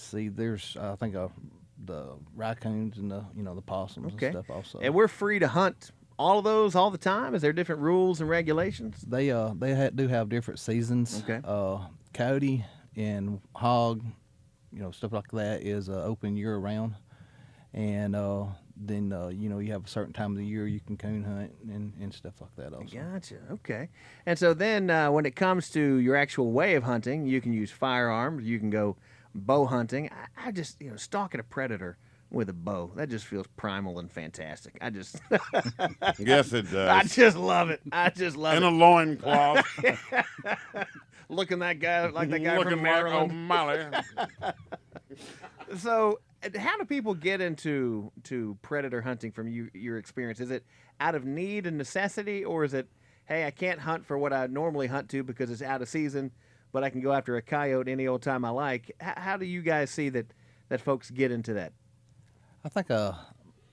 see. There's I think the raccoons and the possums Okay. and stuff also. And we're free to hunt all of those all the time? Is there different rules and regulations? They do have different seasons. Okay. Coyote and hog, stuff like that is open year round, and then you have a certain time of the year you can coon hunt and stuff like that also. Gotcha. Okay. And so then when it comes to your actual way of hunting, you can use firearms. You can go bow hunting. I just, stalking a predator with a bow, that just feels primal and fantastic. I just Yes, it does. I just love it. I just love In it. a loincloth. Looking that guy like that guy Looking from like Maryland. O'Malley. So, how do people get into predator hunting from your experience? Is it out of need and necessity, or is it, hey, I can't hunt for what I normally hunt to because it's out of season, but I can go after a coyote any old time I like? How do you guys see that folks get into that? I think,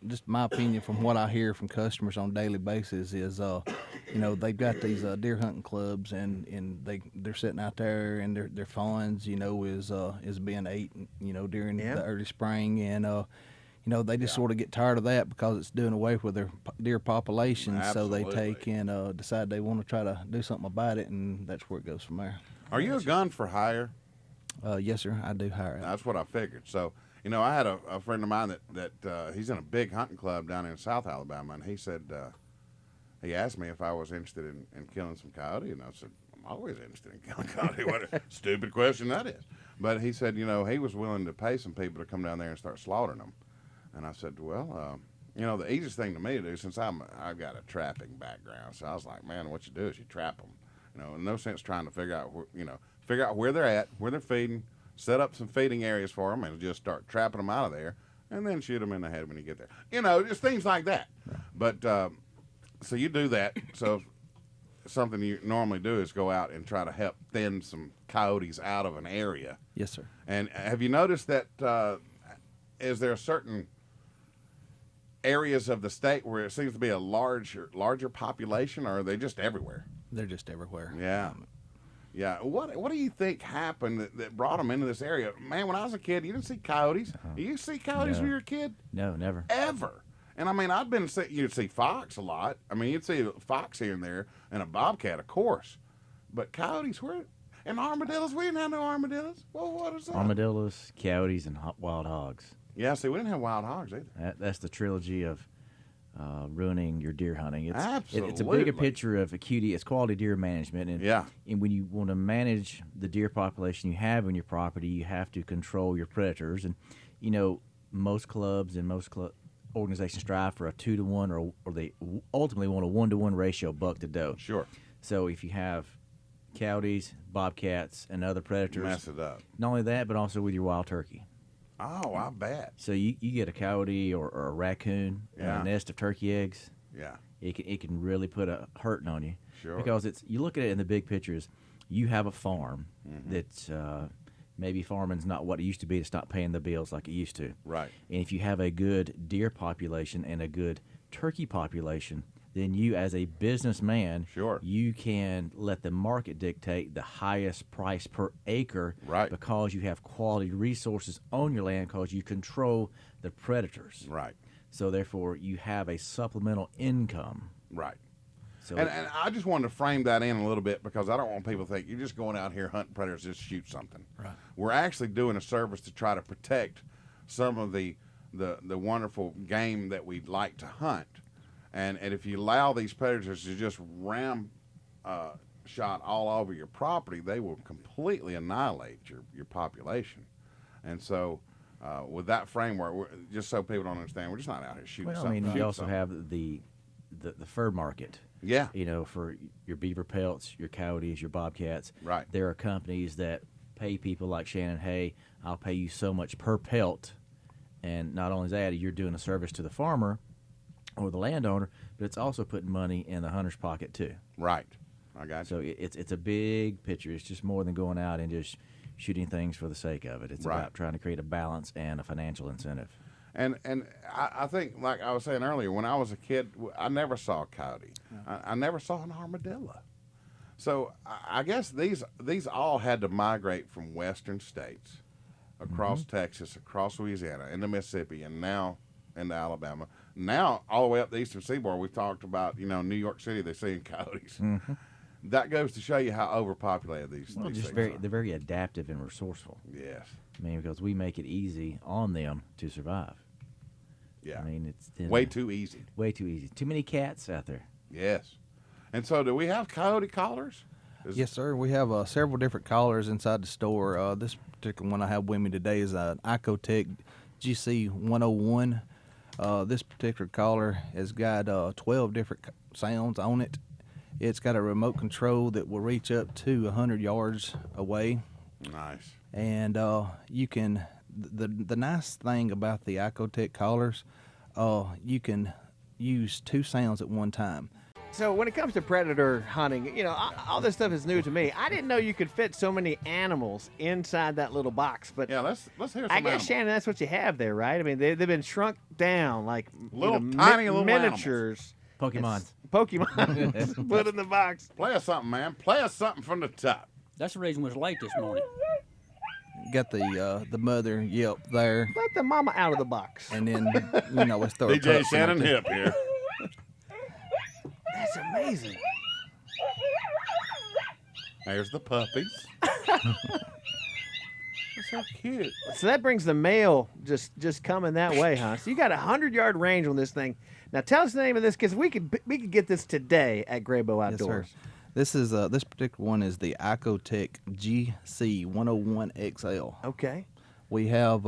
just my opinion from what I hear from customers on a daily basis is, they've got these deer hunting clubs and they're sitting out there and their fawns, is being ate, during the early spring and they just sort of get tired of that because it's doing away with their deer population. Absolutely. So they take and decide they want to try to do something about it, and that's where it goes from there. Are you a gun for hire? Yes, sir. I do hire it. That's what I figured. So, I had a friend of mine that he's in a big hunting club down in South Alabama, and he said, he asked me if I was interested in killing some coyote, and I said, I'm always interested in killing coyote. What a stupid question that is. But he said, he was willing to pay some people to come down there and start slaughtering them. And I said, well, the easiest thing to me to do, since I've got a trapping background, so I was like, man, what you do is you trap them. No sense trying to figure out where they're at, where they're feeding, set up some feeding areas for them, and just start trapping them out of there, and then shoot them in the head when you get there. Just things like that. Right. But so you do that. So something you normally do is go out and try to help thin some coyotes out of an area. Yes, sir. And have you noticed that? Is there certain areas of the state where it seems to be a larger population, or are they just everywhere? They're just everywhere. Yeah. Yeah. What do you think happened that brought them into this area? Man, when I was a kid, you didn't see coyotes. Did you see coyotes when you were a kid? No, never. Ever. And I mean, you'd see fox a lot. I mean, you'd see a fox here and there, and a bobcat, of course. But coyotes, and armadillos, we didn't have no armadillos. Well, what is that? Armadillos, coyotes, and wild hogs. Yeah, see, we didn't have wild hogs either. That's the trilogy of ruining your deer hunting. Absolutely. It's a bigger picture of acuity. It's quality deer management. And when you want to manage the deer population you have on your property, you have to control your predators. And, most clubs and most organizations strive for a 2-to-1 or they ultimately want a 1-to-1 ratio buck to doe. Sure. So if you have coyotes, bobcats, and other predators. Mess it up. Not only that, but also with your wild turkey. Oh, I bet. So you get a coyote or a raccoon and a nest of turkey eggs. Yeah. It can really put a hurting on you. Sure. Because you look at it in the big pictures, you have a farm that's maybe farming's not what it used to be to stop paying the bills like it used to. Right. And if you have a good deer population and a good turkey population, then you as a businessman, you can let the market dictate the highest price per acre because you have quality resources on your land because you control the predators. Right. So therefore, you have a supplemental income. Right. So and I just wanted to frame that in a little bit because I don't want people to think you're just going out here hunting predators just shoot something. Right. We're actually doing a service to try to protect some of the wonderful game that we'd like to hunt. And if you allow these predators to just shot all over your property, they will completely annihilate your population. And so with that framework, just so people don't understand, we're just not out here shooting something. I mean, you also have the fur market. Yeah. For your beaver pelts, your coyotes, your bobcats. Right. There are companies that pay people like Shannon, hey, I'll pay you so much per pelt. And not only that, you're doing a service to the farmer or the landowner, but it's also putting money in the hunter's pocket too. Right. I got you. So it's a big picture. It's just more than going out and just shooting things for the sake of it. It's about trying to create a balance and a financial incentive. And I think, like I was saying earlier, when I was a kid, I never saw a coyote. I never saw an armadillo. So I guess these all had to migrate from western states across Texas, across Louisiana, into Mississippi, and now into Alabama. Now, all the way up the eastern seaboard, we've talked about, New York City, they're seeing coyotes. That goes to show you how overpopulated these things are. They're very adaptive and resourceful. Yes. I mean, because we make it easy on them to survive. Yeah. I mean, it's way too easy. Way too easy. Too many cats out there. Yes. And so, do we have coyote collars? Yes, sir. We have several different collars inside the store. This particular one I have with me today is an Icotech GC 101. This particular collar has got 12 different sounds on it. It's got a remote control that will reach up to 100 yards away. Nice. And you can, the nice thing about the Icotech collars, you can use 2 sounds at one time. So when it comes to predator hunting, all this stuff is new to me. I didn't know you could fit so many animals inside that little box. But yeah, let's hear some I guess, animals. Shannon, that's what you have there, right? I mean, they've been shrunk down like tiny little miniatures. Pokemon. Pokemon put in the box. Play us something, man. Play us something from the top. That's the reason we was late this morning. Got the mother yelp there, Let the mama out of the box. and then we start DJ Shannon Hip here. That's amazing. There's the puppies. They're so cute. So that brings the male just coming that way, huh? So you got 100-yard range on this thing. Now tell us the name of this, because we could get this today at Grabow Yes, Outdoors. sir. This is this particular one is the Icotech GC 101 XL. Okay. We have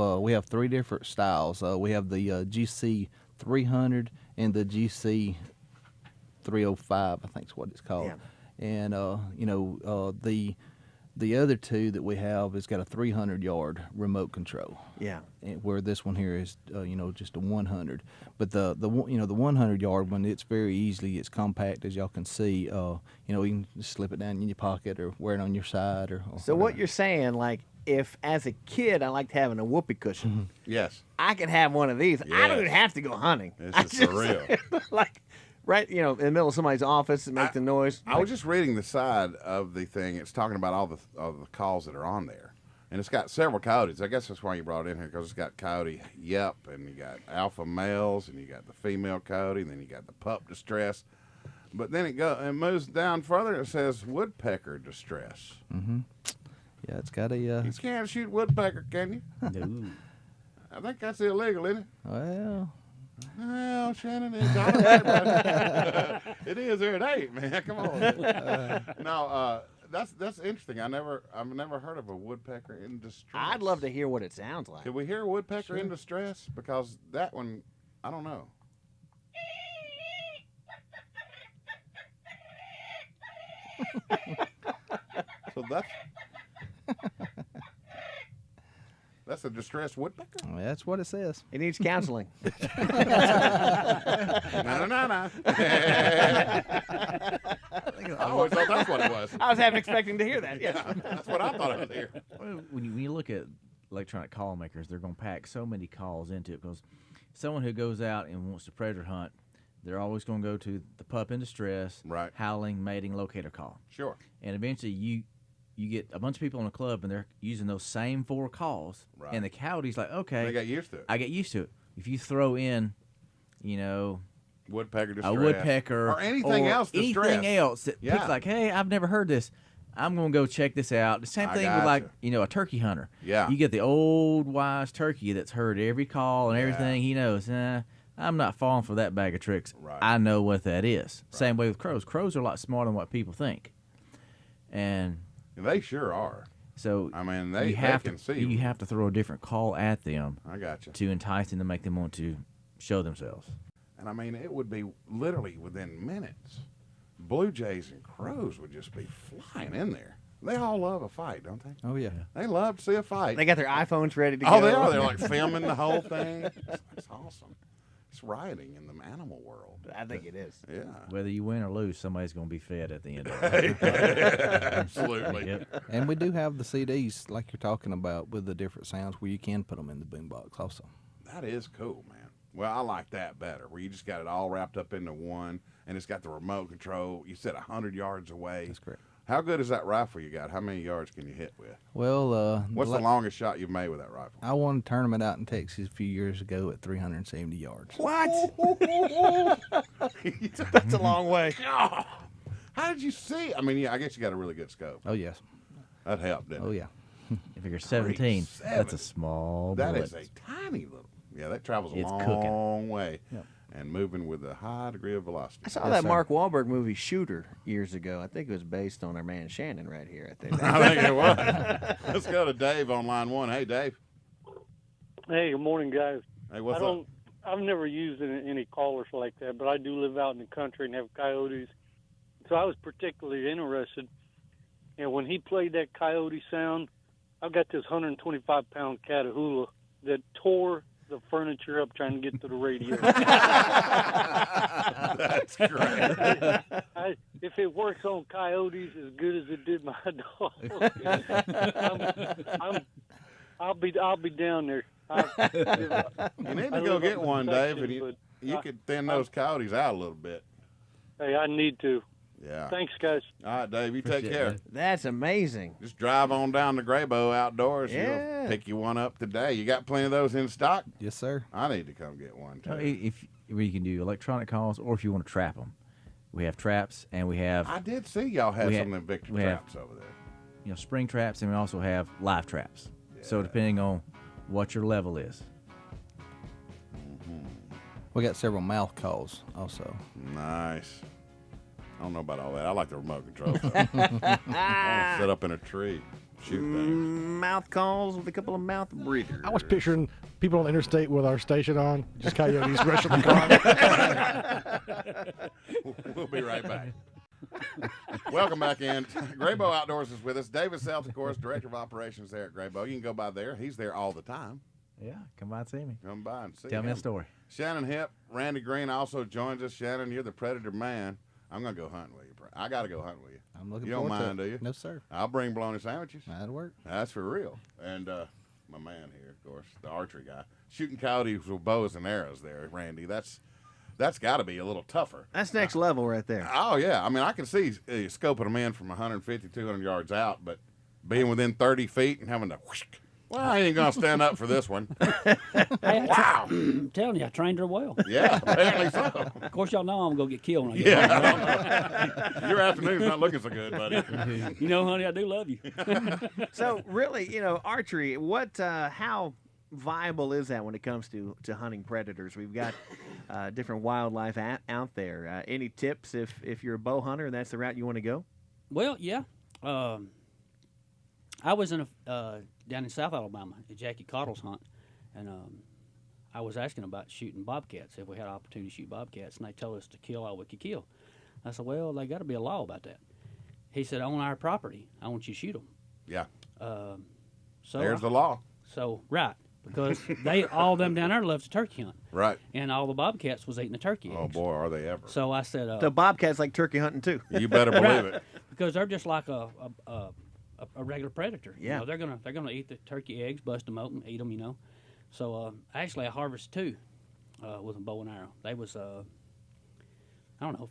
3 different styles. We have the GC 300 and the GC 305, I think is what it's called. Yeah. And the other 2 that we have has got a 300-yard remote control. Yeah. And where this one here is just a 100. But the 100-yard one, it's very easily, it's compact, as y'all can see. You can just slip it down in your pocket or wear it on your side or So what whatever. you're saying, like, if as a kid I liked having a whoopee cushion, Yes. I could have one of these. I don't Yes. even have to go hunting. This I is surreal. like, right, in the middle of somebody's office and make the noise. I was just reading the side of the thing. It's talking about all the calls that are on there. And it's got several coyotes. I guess that's why you brought it in here, because it's got coyote yep, and you got alpha males, and you got the female coyote, and then you got the pup distress. But then it moves down further, and it says woodpecker distress. Yeah, it's got a You can't shoot woodpecker, can you? No. I think that's illegal, isn't it? well. Well, Shannon, it's all right, buddy. It is or it ain't, man. Come on. No, that's interesting. I've never heard of a woodpecker in distress. I'd love to hear what it sounds like. Could we hear a woodpecker in distress? Because that one, I don't know. So that's a distressed woodpecker? That's what it says. It needs counseling. No. I always thought that's what it was. I was half expecting to hear that. Yes. That's what I thought I would hear. Well, when you look at electronic call makers, they're going to pack so many calls into it, because someone who goes out and wants to predator hunt, they're always going to go to the pup in distress, Right. howling, mating, locator call. Sure. And eventually you get a bunch of people in a club and they're using those same 4 calls. Right. And the coyote's like, okay. They got used to it. I get used to it. If you throw in, Woodpecker distress. a woodpecker or anything else distress. anything else that Yeah. picks like, hey, I've never heard this. I'm going to go check this out. The same I thing with gotcha. a turkey hunter. Yeah. You get the old wise turkey that's heard every call and Yeah. everything. He knows, I'm not falling for that bag of tricks. Right. I know what that is. Same way with crows. Crows are a lot smarter than what people think. And They sure are. so I mean, they have can to, see. you have to throw a different call at them I got you. to entice them, to make them want to show themselves. And I mean, it would be literally within minutes. Blue jays and crows would just be flying in there. They all love a fight, don't they? Oh yeah. They love to see a fight. They got their iPhones ready to go. Oh, they are. They're like filming the whole thing. It's awesome. It's rioting in the animal world. I think it is. Yeah. Whether you win or lose, somebody's going to be fed at the end of it. Absolutely. Yep. And we do have the CDs like you're talking about with the different sounds where you can put them in the boombox also. That is cool, man. Well, I like that better, where you just got it all wrapped up into one, and it's got the remote control. You said 100 yards away. That's correct. How good is that rifle you got? How many yards can you hit with? Well, What's the longest shot you've made with that rifle? I won a tournament out in Texas a few years ago at 370 yards. What? That's a long way. How did you see? I mean, yeah, I guess you got a really good scope. Oh yes. That helped, didn't it? Oh yeah. If you're 17, that's a small That bullet. is a tiny little. Yeah, that travels a It's long cooking. way. Yep. And moving with a high degree of velocity. I saw that Mark Wahlberg movie Shooter years ago. I think it was based on our man Shannon right here. I think. I think it was. Let's go to Dave on line 1. Hey, Dave. Hey, good morning, guys. Hey, what's up? I've never used any callers like that, but I do live out in the country and have coyotes. So I was particularly interested. And when he played that coyote sound, I've got this 125-pound Catahoula that tore the furniture up trying to get to the radio. That's great. If it works on coyotes as good as it did my dog, I'll be down there. You need to go get one, Dave, and you could thin those coyotes out a little bit. Hey, I need to. Yeah. Thanks, guys. All right, Dave, you take care. That's amazing. Just drive on down to Grabow Outdoors. Yeah. You'll pick you one up today. You got plenty of those in stock? Yes, sir. I need to come get one, too. If you can do electronic calls, or if you want to trap them, we have traps, and we have I did see y'all had some of them Victor traps over there. spring traps, and we also have live traps. So depending on what your level is. We got several mouth calls also. Nice. I don't know about all that. I like the remote control stuff. I want to sit up in a tree, shoot things. Mouth calls with a couple of mouth breathers. I was picturing people on the interstate with our station on, just coyotes rushing the car. We'll be right back. Welcome back in. Grabow Outdoors is with us. David Selt, of course, Director of Operations there at Grabow. You can go by there. He's there all the time. Yeah, come by and see me. Come by and see Tell me him. a story. Shannon Hipp, Randy Green also joins us. Shannon, you're the Predator man. I'm going to go hunting with you. I got to go hunting with you. I'm looking You don't forward mind, to do it. you? No, sir. I'll bring bologna sandwiches. That'll work. That's for real. And my man here, of course, the archery guy, shooting coyotes with bows and arrows there, Randy. That's got to be a little tougher. That's next level right there. Oh, yeah. I mean, I can see scoping them in from 150, 200 yards out, but being within 30 feet and having to whoosh, well, I ain't going to stand up for this one. Wow. I'm telling you, I trained her well. Yeah, apparently so. Of course, y'all know I'm going to get killed when I get Yeah. Your afternoon's not looking so good, buddy. home. You know, honey, I do love you. So really, archery, how viable is that when it comes to hunting predators? We've got different wildlife out there. Any tips if you're a bow hunter and that's the route you want to go? Well, yeah. I was down in South Alabama at Jackie Cottle's hunt, and I was asking about shooting bobcats, if we had an opportunity to shoot bobcats, and they told us to kill all we could kill. I said, well, they got to be a law about that. He said, on our property, I want you to shoot them. Yeah. So There's the law. So, right, because all them down there loves to turkey hunt. Right. And all the bobcats was eating the turkey Oh, eggs. boy, are they ever. So I said... The bobcats like turkey hunting too. You better believe it. Because they're just like a regular predator. Yeah. They're gonna eat the turkey eggs, bust them open, eat them. So actually, I harvested two with a bow and arrow. They was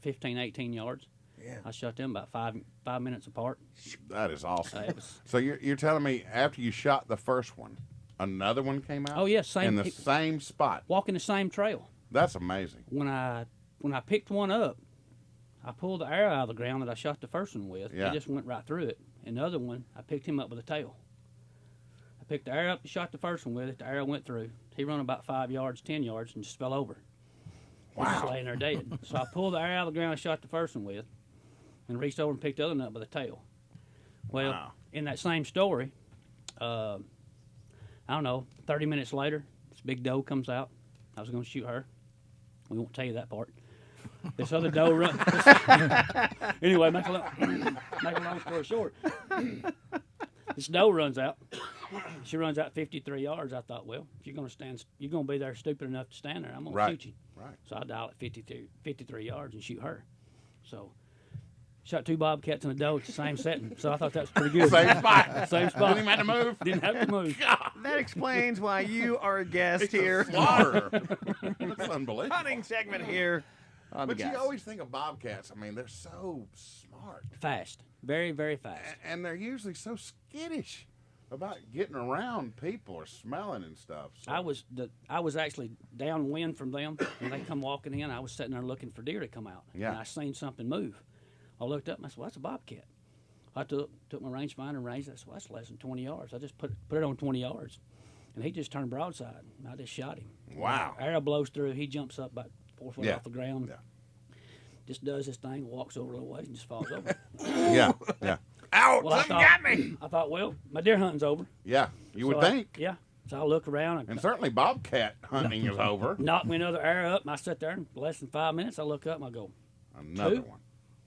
15, 18 yards. Yeah. I shot them about five minutes apart. That is awesome. It was, So you're telling me after you shot the first one, another one came out? Oh, yeah, same- In the same spot. walking the same trail. That's amazing. When I picked one up, I pulled the arrow out of the ground that I shot the first one with. Yeah. It just went right through it. And the other one, I picked him up with a tail. I picked the arrow up and shot the first one with it. The arrow went through. He run about 5 yards, 10 yards, and just fell over. He was just laying there dead. So I pulled the arrow out of the ground I shot the first one with, and reached over and picked the other one up with a tail. Well, in that same story, I don't know, 30 minutes later, this big doe comes out. I was going to shoot her. We won't tell you that part. This other doe run. Anyway, make a long story short. This doe runs out. She runs out 53 yards. I thought, well, if you're going to be there stupid enough to stand there, I'm going to shoot you. Right. So I dial at 53 yards and shoot her. So shot two bobcats and a doe at the same setting. So I thought that was pretty good. Same spot. Same spot. Didn't even have to move. Didn't have to move. That explains why you are a guest It's here. a slaughter. That's unbelievable. Hunting segment here On the But guys. you always think of bobcats. I mean, they're so smart. Fast, very, very fast. And they're usually so skittish about getting around people or smelling and stuff. So. I was actually downwind from them when they come walking in. I was sitting there looking for deer to come out, Yeah. and I seen something move. I looked up and I said, "Well, that's a bobcat." I took my rangefinder and ranged it. I said, "Well, that's less than 20 yards." I just put it on 20 yards, and he just turned broadside. And I just shot him. Wow. Arrow blows through. He jumps up about 4 foot Yeah. off the ground. Yeah. Just does his thing, walks over a little ways, and just falls over. Yeah, yeah. Ouch! Well, Something got me. I thought, well, my deer hunting's over. Yeah, you would So think. Yeah. So I look around And certainly bobcat hunting is over. knock me another arrow up, and I sit there, and less than 5 minutes, I look up and I go, Another Two. one.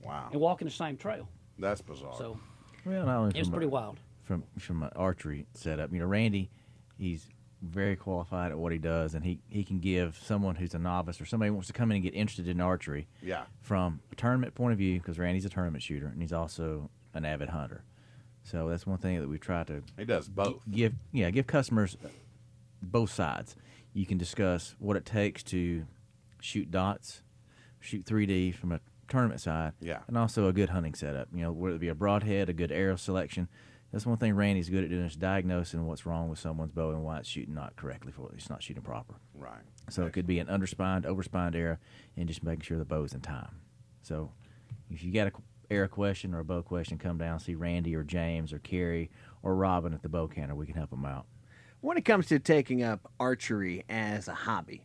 Wow. and walking the same trail. That's bizarre. So Well, not only it was from pretty wild. from an archery setup. Randy, he's very qualified at what he does, and he can give someone who's a novice or somebody who wants to come in and get interested in archery yeah. from a tournament point of view, because Randy's a tournament shooter and he's also an avid hunter. So that's one thing that we try to He does both. give customers both sides. You can discuss what it takes to shoot dots, shoot 3D from a tournament side, Yeah. and also a good hunting setup. Whether it be a broadhead, a good arrow selection. That's one thing Randy's good at doing, is diagnosing what's wrong with someone's bow and why it's shooting not correctly, it's not shooting proper. Right. So it could be an underspined, overspined arrow, and just making sure the bow's in time. So if you got a arrow question or a bow question, come down, see Randy or James or Kerry or Robin at the bow canter. We can help them out. When it comes to taking up archery as a hobby,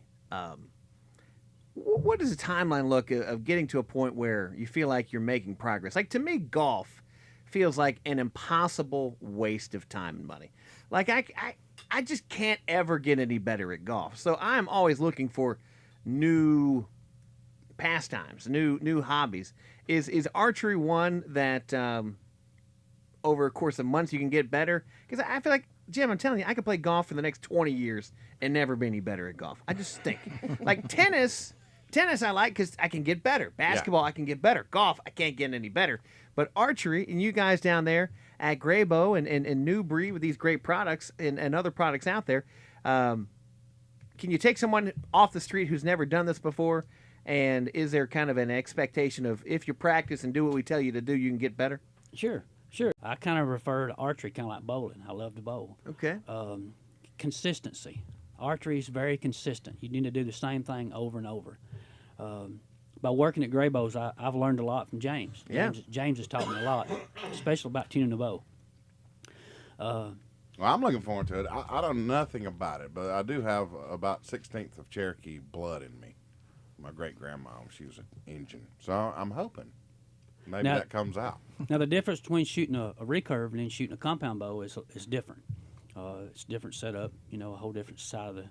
what does the timeline look of getting to a point where you feel like you're making progress? Like, to me, golf feels like an impossible waste of time and money. Like, I just can't ever get any better at golf. So I'm always looking for new pastimes, new hobbies. Is archery one that over a course of months you can get better? Because I feel like, Jim, I'm telling you, I could play golf for the next 20 years and never be any better at golf. I just stink. Like tennis I like because I can get better. Basketball, I can get better. Golf, I can't get any better. But archery, and you guys down there at Grabow and Newbury with these great products and other products out there, can you take someone off the street who's never done this before? And is there kind of an expectation of, if you practice and do what we tell you to do, you can get better? Sure. I kind of refer to archery kind of like bowling. I love to bowl. Okay. Consistency. Archery is very consistent. You need to do the same thing over and over. By working at Grabow's, I've learned a lot from James. Yeah. James has taught me a lot, especially about tuning the bow. Well, I'm looking forward to it. I don't know nothing about it, but I do have about 1/16 of Cherokee blood in me. My great-grandma, she was an Indian. So I'm hoping maybe Now- that comes out. Now, the difference between shooting a recurve and then shooting a compound bow is different. It's a different setup, a whole different side of the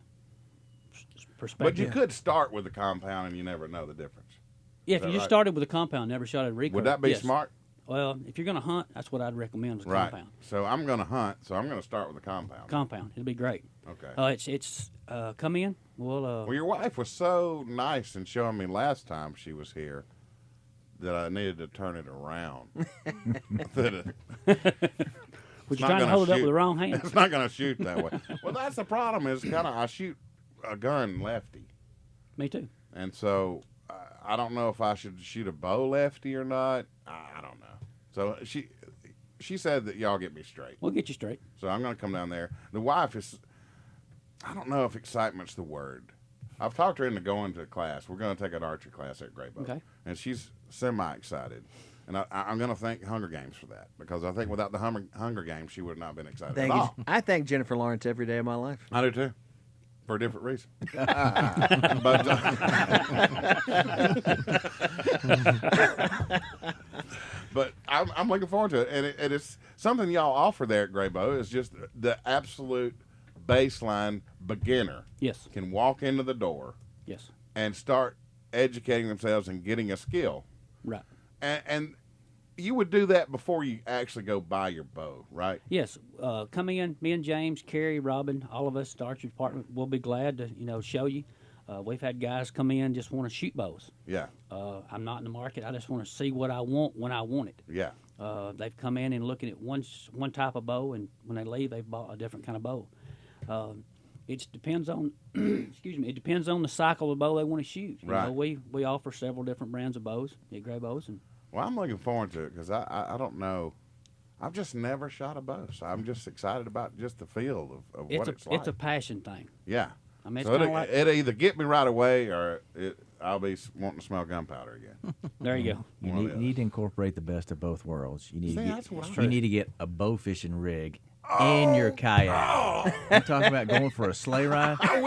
perspective. But you could start with the compound and you never know the difference. Yeah, if that you just right? started with a compound, never shot a recurve. Would that be yes. smart? Well, if you're going to hunt, that's what I'd recommend is a Right. compound. So I'm going to hunt, so I'm going to start with the compound. Compound, it'll be great. Okay. It's come in. Well, your wife was so nice in showing me last time she was here that I needed to turn it around. Was you trying to hold it up with the wrong hand? It's not going to shoot that way. Well, that's the problem. Is I shoot a gun lefty, Me too. and so I don't know if I should shoot a bow lefty or not. I don't know. So she said that y'all get me straight. We'll get you straight. So I'm going to come down there. The wife is, I don't know if excitement's the word. I've talked her into going to class. We're going to take an archery class at Grabow. Okay. And she's semi-excited. And I'm going to thank Hunger Games for that, because I think without the Hunger Games, she would have not been excited at all. I thank Jennifer Lawrence every day of my life. I do too, for a different reason. But I'm looking forward to it, and it is something y'all offer there at Grabow. Is just the absolute baseline beginner Yes. can walk into the door Yes. and start educating themselves and getting a skill. Right. And you would do that before you actually go buy your bow, right? Yes. Come in, me and James, Kerry, Robin, all of us, the archery department, we'll be glad to show you. We've had guys come in just want to shoot bows. Yeah, I'm not in the market. I just want to see what I want when I want it. yeah. They've come in and looking at one type of bow, and when they leave, they've bought a different kind of bow. It depends on, excuse me. It depends on the cycle of bow they want to shoot. You Right. know, we offer several different brands of bows at Grabows, and Well, I'm looking forward to it because I don't know. I've just never shot a bow, so I'm just excited about just the feel of what it's like. It's a passion thing. Yeah. I mean, it's So kind of like it'll either get me right away or I'll be wanting to smell gunpowder again. there you go. You One of the need to incorporate the best of both worlds. You need See, to that's what get, I'm you need to get a bow fishing rig and your kayak. I'm talking about going for a sleigh ride. I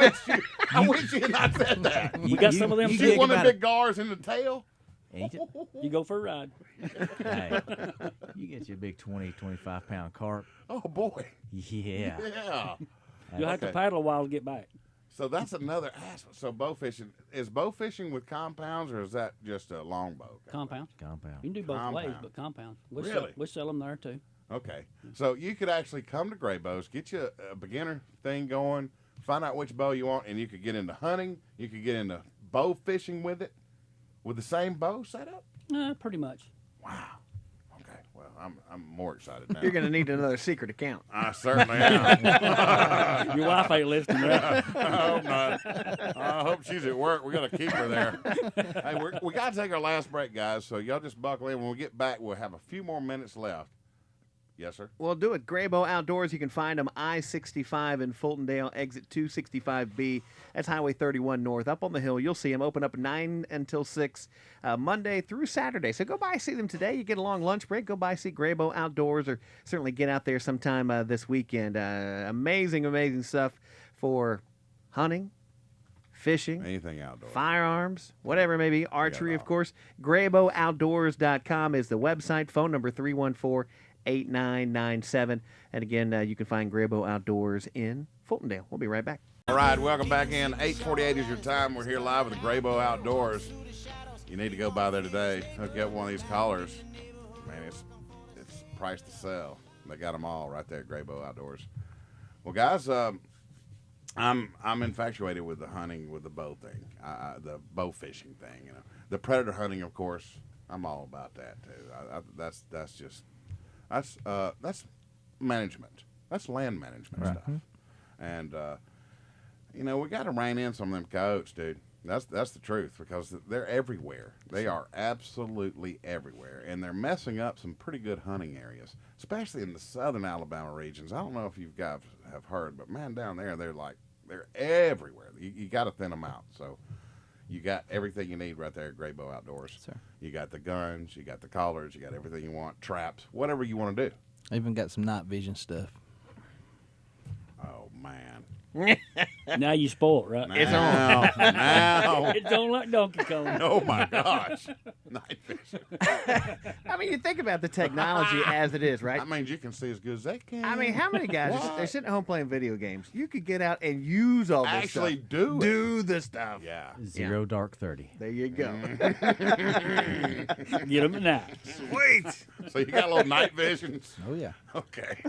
wish you had not said that. We got some of them You too. get one of about the big gars in the tail. And You go for a ride. hey, you get your big 20, 25 pound carp. Oh boy. Yeah. Yeah. You'll have to Okay. paddle a while to get back. So that's another aspect. So bow fishing is bow fishing with compounds or is that just a longbow? Compounds. Compound. You can do both ways, Compound. but compounds. Really? We sell them there too. Okay. So you could actually come to Grabows, get you a beginner thing going, find out which bow you want, and you could get into hunting. You could get into bow fishing with it, with the same bow setup. Pretty much. Wow. Okay. Well, I'm more excited now. You're going to need another secret account. I certainly am. Your wife ain't listening, right? I hope not. I hope she's at work. We got to keep her there. Hey, we got to take our last break, guys. So y'all just buckle in. When we get back, we'll have a few more minutes left. Yes, sir. Well, do it. Grabow Outdoors. You can find them I-65 in Fultondale, exit 265B. That's Highway 31 North. Up on the hill, you'll see them open up 9 until 6, Monday through Saturday. So go by, see them today. You get a long lunch break. Go by, see Grabow Outdoors, or certainly get out there sometime this weekend. Amazing, amazing stuff for hunting, fishing, Anything outdoors. firearms, whatever it may be, archery, of course. GrabowOutdoors.com is the website. Phone number 314-8997. And again, you can find Grabow Outdoors in Fultondale. We'll be right back. All right, welcome back in. 8:48 is your time. We're here live with the Grabow Outdoors. You need to go by there today. Hook up one of these collars. Man, it's priced to sell. They got them all right there at Grabow Outdoors. Well, guys, I'm infatuated with the hunting with the bow thing, the bow fishing thing. You know, the predator hunting, of course. I'm all about that too. That's management. That's land management stuff. And you know, we got to rein in some of them coyotes, dude. That's the truth, because they're everywhere. They are absolutely everywhere, and they're messing up some pretty good hunting areas, especially in the southern Alabama regions. I don't know if you guys have heard, but man, down there they're everywhere. You got to thin them out. So you got everything you need right there at Grabow Outdoors. Sir. You got the guns, you got the collars, you got everything you want, traps, whatever you want to do. I even got some night vision stuff. Oh man. Now you spoiled, right? It's Now, now. It's on like Donkey Kong. Oh my gosh. Night vision. I mean, you think about the technology as it is, right? That means you can see as good as they can. I mean, how many guys they're sitting at home playing video games? You could get out and use all this actually stuff. do it. Do the stuff. Yeah. Zero dark 30. There you go. Get them at night. Sweet. So you got a little night vision. Oh yeah. Okay.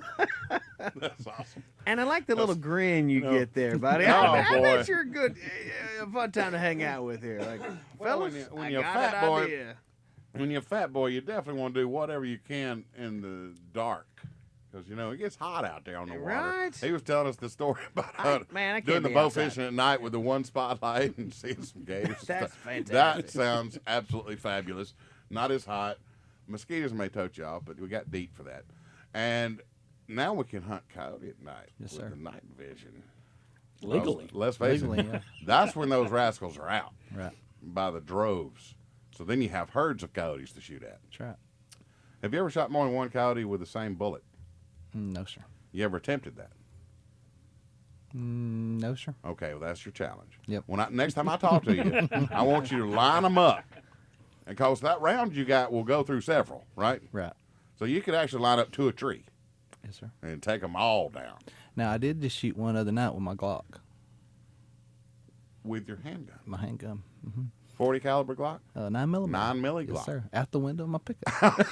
That's awesome. And I like the little grin you get there, buddy. Oh, I boy. bet you're a good, fun time to hang out with here. Like, Well, fellas, when I you're a got fat an boy- idea. When you're a fat boy, you definitely want to do whatever you can in the dark. Because, you know, it gets hot out there on the water. Right. He was telling us the story about I can't doing the be bow outside. fishing at night with the one spotlight and seeing some gators. That's fantastic. That sounds absolutely fabulous. Not as hot. Mosquitoes may tote you off, but we got DEET for that. And now we can hunt coyote at night Yes, with sir. the night vision. Legally. Let's face Legally, it. yeah. That's when those rascals are out Right. by the droves. So then you have herds of coyotes to shoot at. That's right. Have you ever shot more than one coyote with the same bullet? No, sir. You ever attempted that? No, sir. Okay, well, that's your challenge. Yep. Next time I talk to you, I want you to line them up. And because that round you got will go through several, right? Right. So you could actually line up to a tree Yes, sir. and take them all down Now I did just shoot one other night with my Glock, with your handgun. my handgun. 40 caliber Glock? 9mm. 9 milli Yes, Glock. sir. Out the window of my pickup.